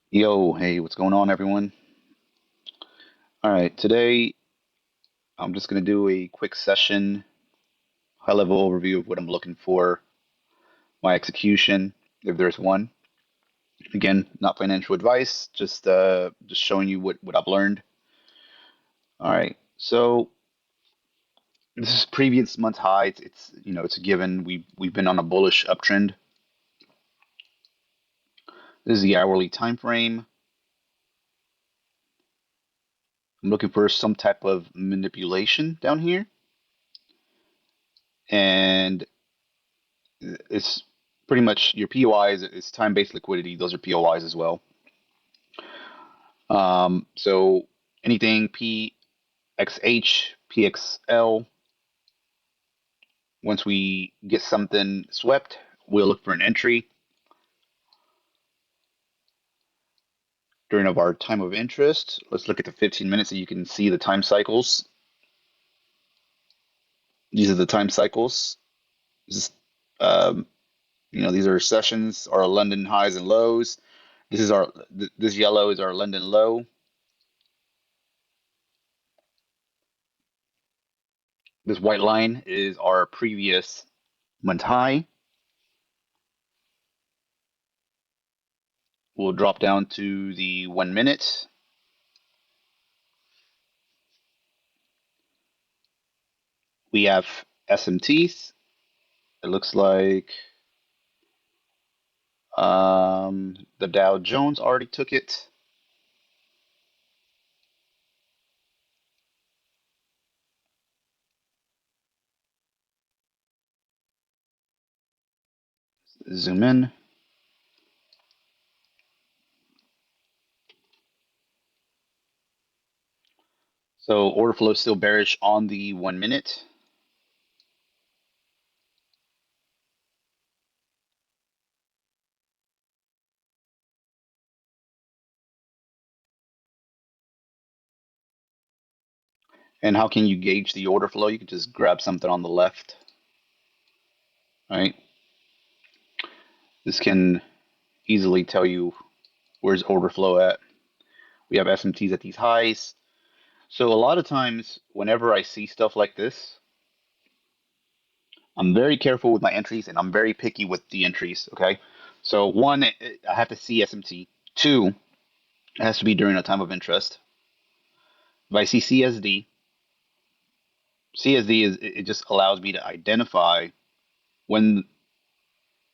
Yo, hey, what's going on, everyone? All right, today I'm just going to do a quick session, high-level overview of what I'm looking for, my execution, if there's one. Again, not financial advice, just showing you what I've learned. All right, so this is previous month high. It's a given. We've been on a bullish uptrend. This is the hourly time frame. I'm looking for some type of manipulation down here, and it's pretty much your POIs is time-based liquidity. Those are POIs as well. So anything PXH, PXL, once we get something swept, we'll look for an entry during of our time of interest. Let's look at the 15 minutes so you can see the time cycles. These are the time cycles. This is, um, these are sessions, our London highs and lows. This yellow is our London low. This white line is our previous month high. We'll drop down to the 1 minute. We have SMTs. It looks like the Dow Jones already took it. Zoom in. So order flow is still bearish on the 1 minute. And how can you gauge the order flow? You can just grab something on the left, right? This can easily tell you where's order flow at. We have SMTs at these highs. So a lot of times, whenever I see stuff like this, I'm very careful with my entries and I'm very picky with the entries. Okay. So one, I have to see SMT. Two, it has to be during a time of interest. If I see CSD, CSD is it just allows me to identify when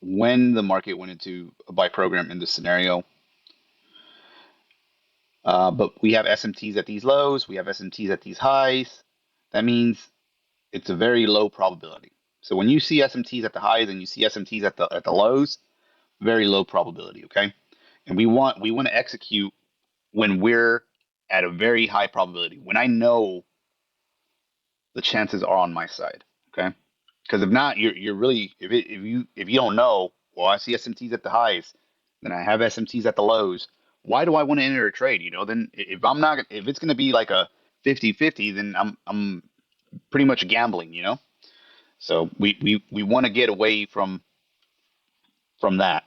when the market went into a buy program in this scenario. But we have SMTs at these lows, we have SMTs at these highs. That means it's a very low probability. So when you see SMTs at the highs and you see SMTs at the lows, very low probability. Okay, and we want to execute when we're at a very high probability. When I know the chances are on my side. Okay. Because if not, you're really if you don't know, well, I see SMTs at the highs, then I have SMTs at the lows. Why do I want to enter a trade? Then if it's going to be like a 50-50, then I'm pretty much gambling. So we want to get away from that.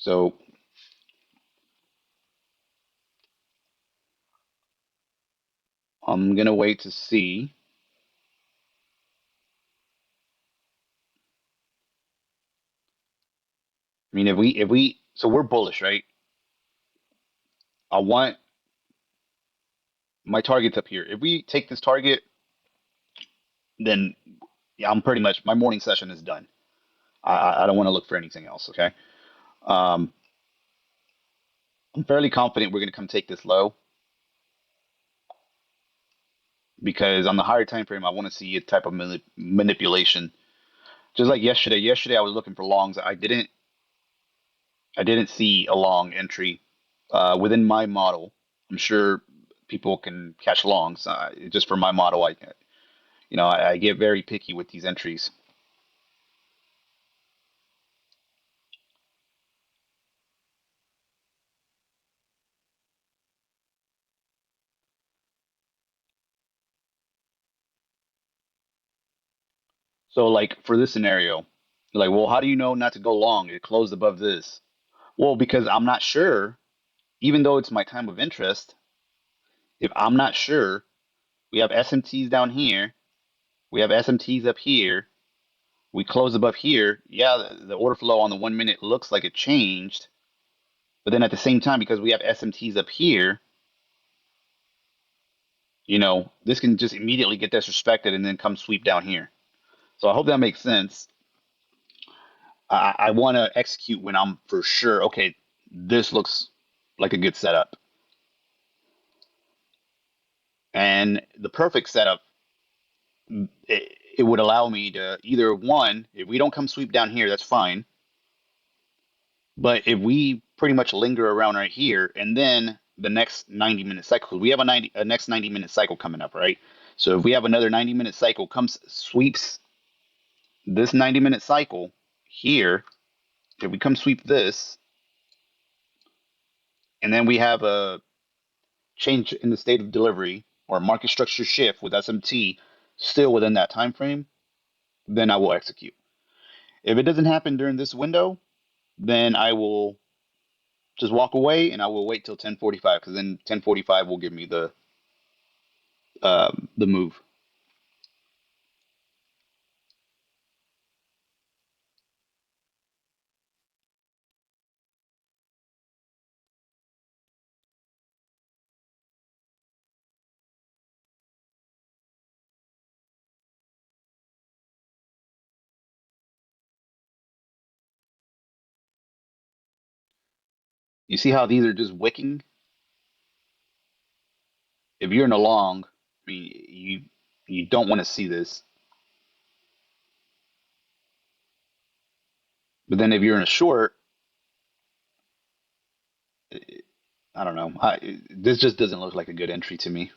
So I'm gonna wait to see. I mean, if we so we're bullish, right? I want my target's up here. If we take this target, then yeah, I'm pretty much my morning session is done. I don't want to look for anything else. Okay. Um, I'm fairly confident we're going to come take this low because on the higher time frame, I want to see a type of manipulation. Just like yesterday. Yesterday, I was looking for longs. I didn't see a long entry within my model. I'm sure people can catch longs. Just for my model, I get very picky with these entries. So like for this scenario, like, well, how do you know not to go long? It closed above this. Well, because I'm not sure, even though it's my time of interest, if I'm not sure, we have SMTs down here, we have SMTs up here, we close above here. Yeah, the order flow on the 1 minute looks like it changed, but then at the same time, because we have SMTs up here, this can just immediately get disrespected and then come sweep down here. So I hope that makes sense. I want to execute when I'm for sure, okay, this looks like a good setup. And the perfect setup, it would allow me to either one, if we don't come sweep down here, that's fine. But if we pretty much linger around right here, and then the next 90-minute cycle, we have a next 90-minute cycle coming up, right? So if we have another 90-minute cycle comes sweeps this 90-minute cycle here, if we come sweep this, and then we have a change in the state of delivery or market structure shift with SMT still within that time frame, then I will execute. If it doesn't happen during this window, then I will just walk away and I will wait till 10:45 because then 10:45 will give me the move. You see how these are just wicking? If you're in a long, I mean, you don't want to see this. But then if you're in a short, I don't know. This just doesn't look like a good entry to me.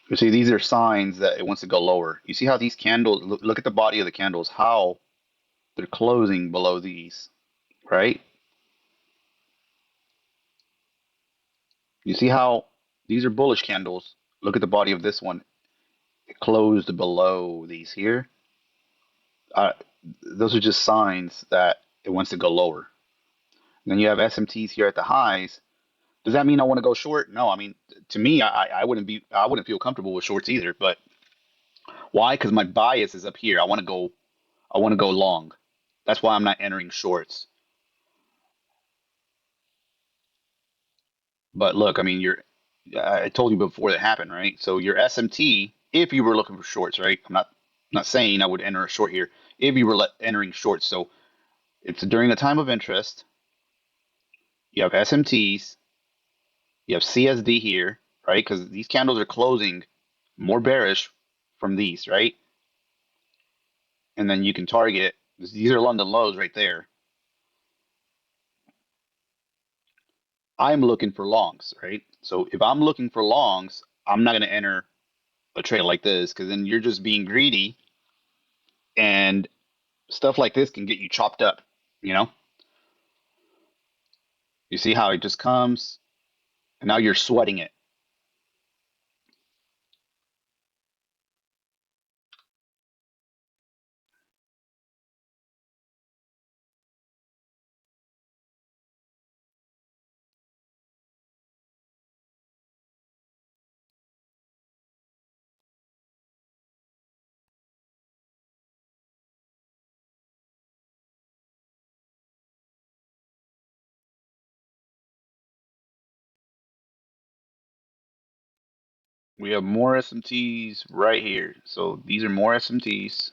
You see, these are signs that it wants to go lower. You see how these candles, look at the body of the candles, how they're closing below these, right? You see how these are bullish candles. Look at the body of this one. It closed below these here. Uh, those are just signs that it wants to go lower. And then you have SMTs here at the highs. Does that mean I want to go short? No, I mean to me, I wouldn't feel comfortable with shorts either. But why? Because my bias is up here. I want to go long. That's why I'm not entering shorts. But look, I mean, I told you before that happened, right? So your SMT, if you were looking for shorts, right? I'm not saying I would enter a short here. If you were entering shorts, so it's during the time of interest. You have SMTs, you have CSD here, right? Because these candles are closing more bearish from these, right? And then you can target. These are London lows right there. I'm looking for longs, right? So if I'm looking for longs, I'm not going to enter a trade like this because then you're just being greedy and stuff like this can get you chopped up, you know? You see how it just comes and now you're sweating it. We have more SMTs right here. So these are more SMTs.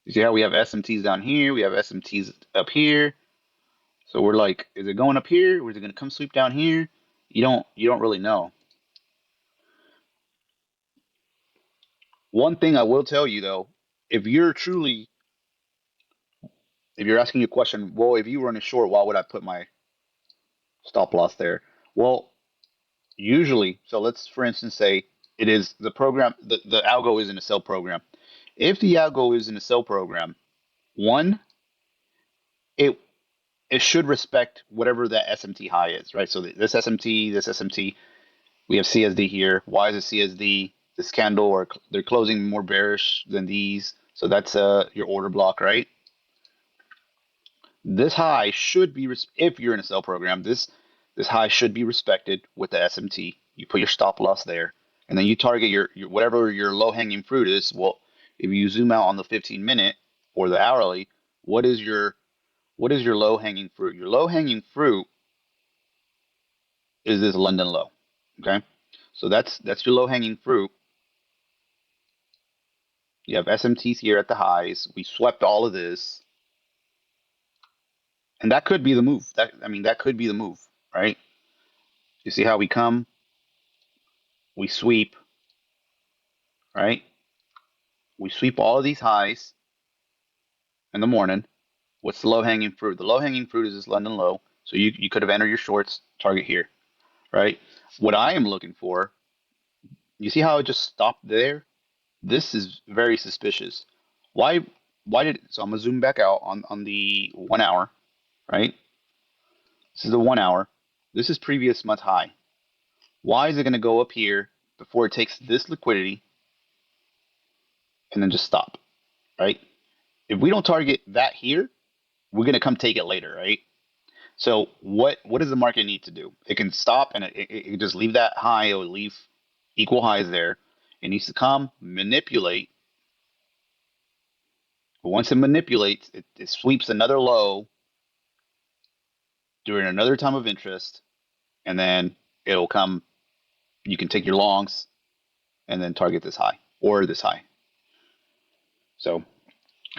You see how we have SMTs down here? We have SMTs up here. So we're like, is it going up here or is it going to come sweep down here? You don't really know. One thing I will tell you though, if you're truly if you're asking a question, well, if you run a short, why would I put my stop loss there? Well, usually, so let's for instance say it is the program the algo is in a sell program. If the algo is in a sell program, one, it it should respect whatever that SMT high is, right? So this SMT, we have CSD here. Why is it CSD? This candle, or they're closing more bearish than these, so that's your order block, right? This high should be if you're in a sell program, this high should be respected with the SMT. You put your stop loss there, and then you target your whatever your low hanging fruit is. Well, if you zoom out on the 15-minute or the hourly, what is your low hanging fruit? Your low hanging fruit is this London low. Okay, so that's your low hanging fruit. You have SMTs here at the highs. We swept all of this, and that could be the move. That could be the move, right? You see how we come, we sweep, right? We sweep all of these highs in the morning. What's the low hanging fruit? The low hanging fruit is this London low. So you could have entered your shorts target here, right? What I am looking for, you see how it just stopped there? This is very suspicious. Why why did so I'm gonna zoom back out on the 1 hour, right? This is the 1 hour. This is previous month high. Why is it gonna go up here before it takes this liquidity and then just stop, right? If we don't target that here, we're gonna come take it later, right? So what does the market need to do? It can stop and it can just leave that high. It will leave equal highs there. It needs to come manipulate. But once it manipulates, it sweeps another low during another time of interest, and then it'll come. You can take your longs and then target this high or this high. So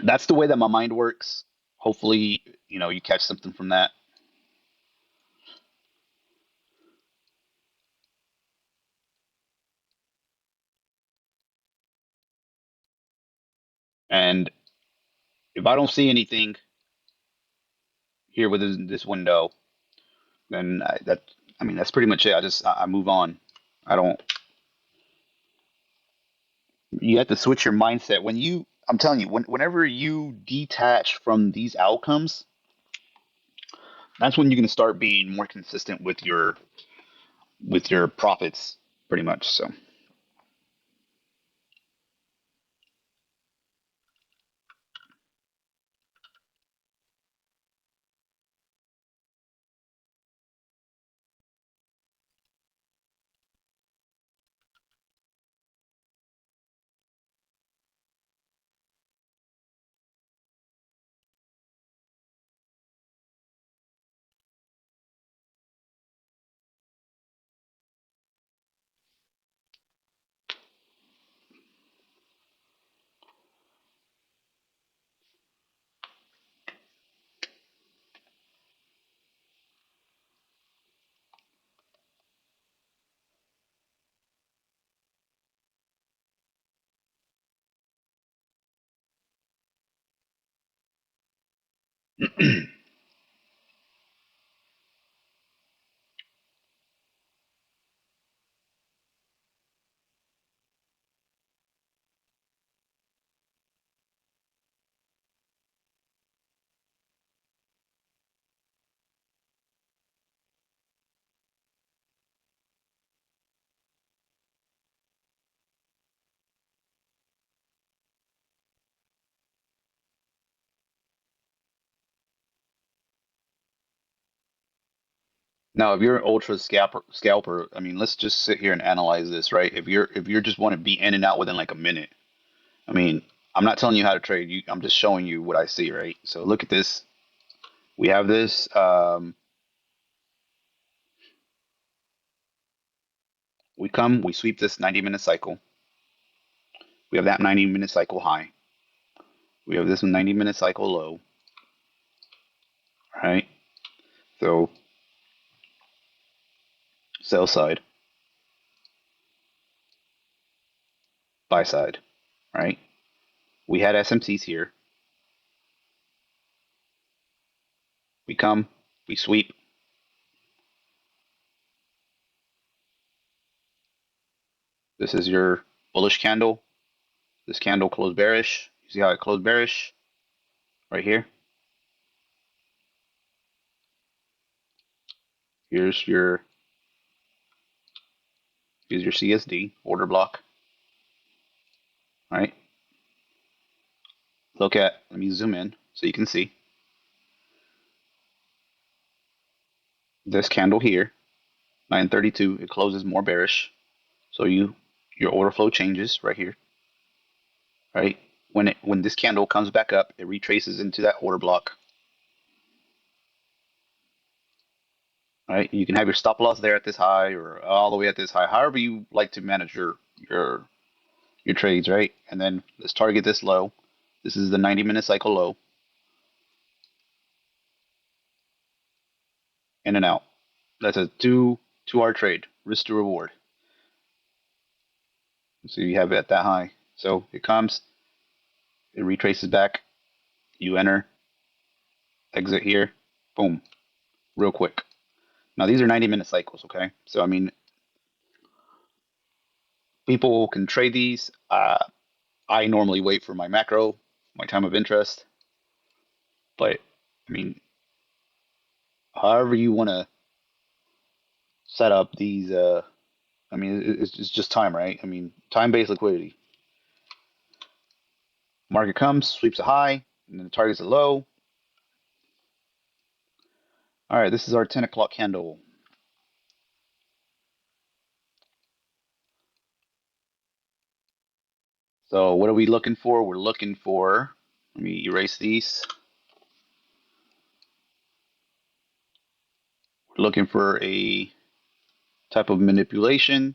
that's the way that my mind works. Hopefully, you catch something from that. And if I don't see anything here within this window, then that's pretty much it. I move on. I don't. You have to switch your mindset I'm telling you, whenever you detach from these outcomes, that's when you're going to start being more consistent with your profits, pretty much. So, now if you're an ultra scalper, let's just sit here and analyze this, right? If you're just want to be in and out within like a minute, I mean, I'm not telling you how to trade. I'm just showing you what I see, right? So look at this. We have this. We come, we sweep this 90-minute cycle. We have that 90-minute cycle high. We have this 90-minute cycle low, right? So sell side, buy side, right? We had SMCs here. We come, we sweep. This is your bullish candle. This candle closed bearish. You see how it closed bearish right here? Here's your CSD order block, right? Let me zoom in so you can see this candle here, 932. It closes more bearish. So your order flow changes right here, right? When this candle comes back up, it retraces into that order block, right? You can have your stop loss there at this high or all the way at this high, however you like to manage your your trades, right? And then let's target this low. This is the 90-minute cycle low, in and out. That's a 2 hour trade, risk to reward. So you have it at that high. So it comes, it retraces back, you enter, exit here, boom, real quick. Now these are 90-minute cycles, okay? So I mean, people can trade these. I normally wait for my macro, my time of interest, but I mean, however you want to set up these, I mean, it's just time, right? I mean, time-based liquidity. Market comes, sweeps a high, and then targets a low. All right, this is our 10 o'clock candle. So what are we looking for? We're looking for, let me erase these. We're looking for a type of manipulation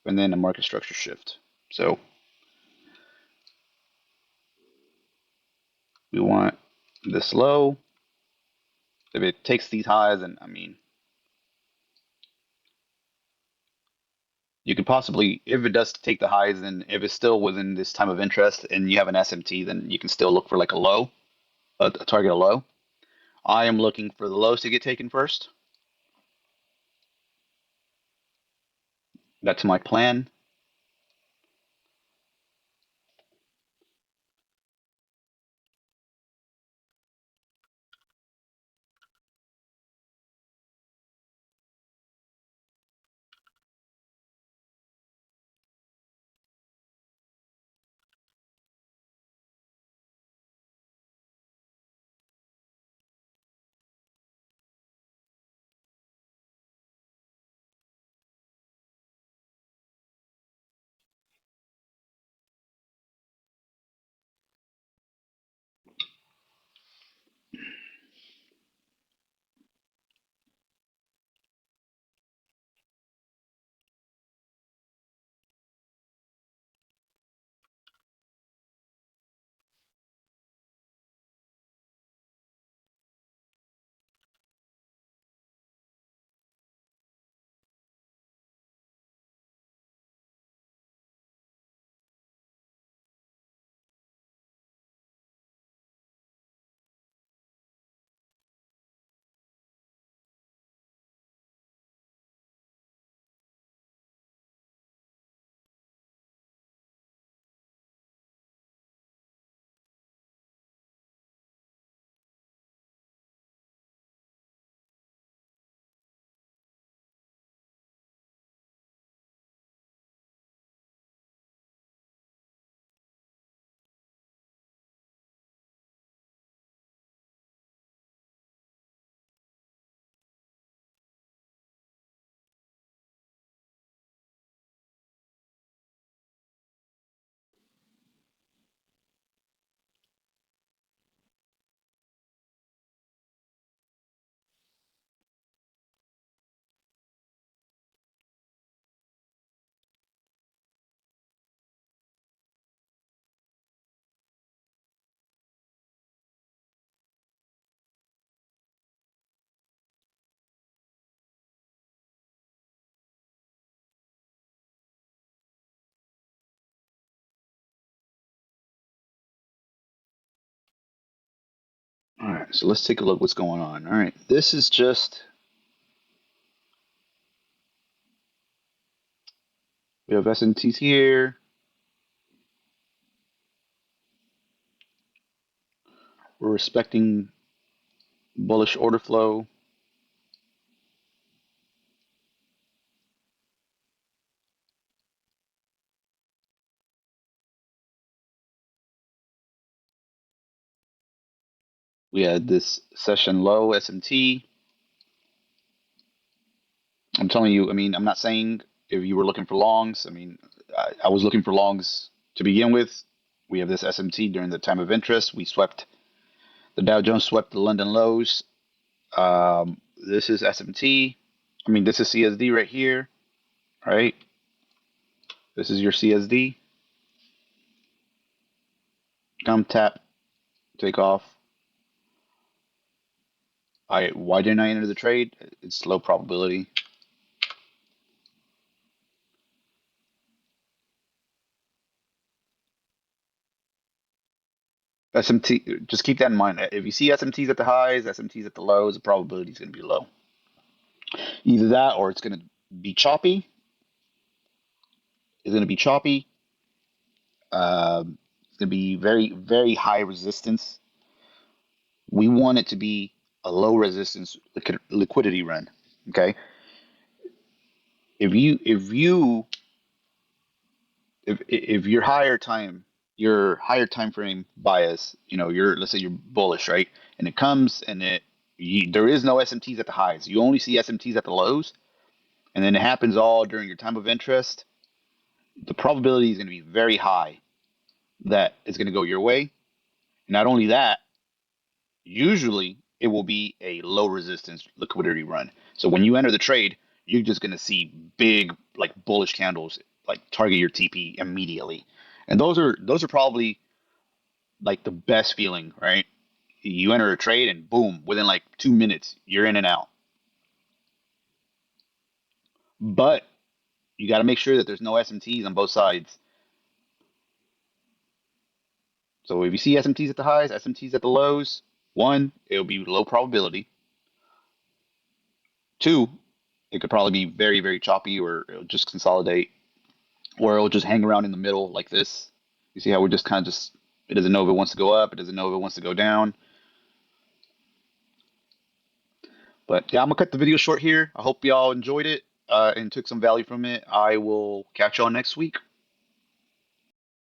and then a market structure shift. So we want this low. If it takes these highs, and I mean, you could possibly, if it does take the highs, and if it's still within this time of interest and you have an SMT, then you can still look for like a low, a target a low. I am looking for the lows to get taken first. That's my plan. All right, so let's take a look what's going on. All right, this is just we have S&Ts here. We're respecting bullish order flow. We had this session low SMT. I'm telling you, I mean, I'm not saying if you were looking for longs. I mean, I was looking for longs to begin with. We have this SMT during the time of interest. We swept the Dow Jones swept the London lows. This is SMT. I mean, this is CSD right here, right? This is your CSD. Come tap, take off. Why didn't I enter the trade? It's low probability. SMT, just keep that in mind. If you see SMTs at the highs, SMTs at the lows, the probability is going to be low. Either that or it's going to be choppy. It's going to be choppy. It's going to be very, very high resistance. We want it to be a low resistance liquidity run. Okay. If your higher time frame bias, you're let's say you're bullish, right? And it comes and there is no SMTs at the highs. You only see SMTs at the lows, and then it happens all during your time of interest. The probability is going to be very high that it's going to go your way. Not only that, usually it will be a low resistance liquidity run. So when you enter the trade, you're just going to see big like bullish candles like target your TP immediately. And those are probably like the best feeling, right? You enter a trade and boom, within like 2 minutes, you're in and out. But you got to make sure that there's no SMTs on both sides. So if you see SMTs at the highs, SMTs at the lows, one, it'll be low probability. Two, it could probably be very, very choppy or it'll just consolidate or it'll just hang around in the middle like this. You see how we're just kind of just, it doesn't know if it wants to go up, it doesn't know if it wants to go down. But yeah, I'm gonna cut the video short here. I hope y'all enjoyed it and took some value from it. I will catch y'all next week.